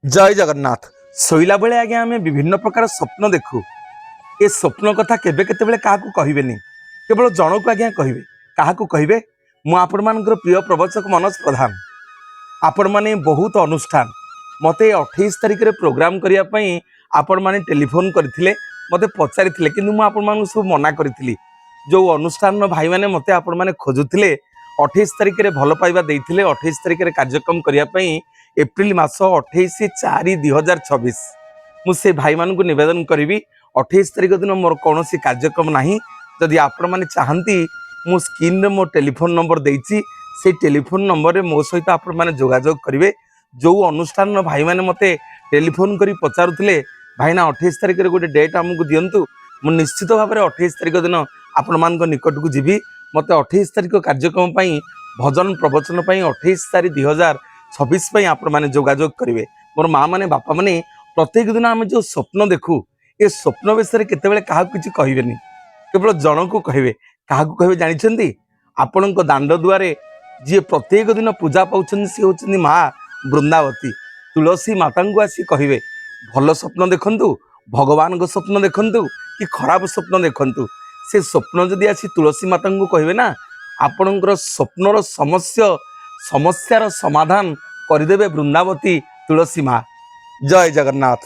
जय जगन्नाथ। शोला बेले आज्ञा आम विभिन्न प्रकार स्वप्न देखु। ए स्वप्न कथा केबे केतेबेले काहाकू कहिबेनी, केवल जनकू आज्ञा कहिबे। काहाकू कहिबे? मु आपण मानकर प्रिय प्रवचक मनोज प्रधान। आपण माने बहुत अनुष्ठान मते 28 तारिख रे प्रोग्राम करिया पई आपण माने टेलीफोन करथिले, मते पचारिथिले, किंतु मु आपण मानू सब मना करथिली। जो अनुष्ठान रो भाई माने मते आपण माने खोजुथिले 28 तारिख रे भल पाइबा देइथिले। 28 तारिख रे कार्यक्रम करिया पई एप्रिल मास 28/4/2026 मु से भाई मानू निवेदन करी 28 तारिख दिन मोर कौन कार्यक्रम नहीं। जदि आपण माने चाहती मु स्क्रीन रे मो टेलीफोन नंबर देइछि, से टेलीफोन नंबर रे मो सहित आपण माने जोगाजोग करिवे। जो अनुष्ठान भाई माने मते टेलीफोन करी पचारुथिले, भाईना 28 तारिख रे गोटे डेट हमकु दियंतु, मु निश्चित भाव में 28 तारिख दिन आपण मान निकट को जीवी। मते 28 तारिख कार्यक्रम पई भजन प्रवचन पई 28 तारिख 2026 पई आपण माने जोगाजोग करिवे। मोर माँ माने बापा माने प्रत्येक दिन आम जो स्वप्न देखू, ए स्वप्न विषय केतेबेले काहा किछि कहिबेनी, केवल जनकू कहिबे। काहाकू कहिबे जानिछंती? आपणक दांड दुआरे जी प्रत्येक दिन पूजा पाउछन सी होछन माँ वृंदावती। तुलसी माता को आसी कहिबे भल स्वप्न देखंतु, भगवान को स्वप्न देखंतु कि खराब स्वप्न देखंतु। से स्वप्न जदि आसी तुलसी माता को कहिबे ना, आपणकर स्वप्नर समस्यार समाधान करदेवे वृंदावती तुलसी माँ। जय जगन्नाथ।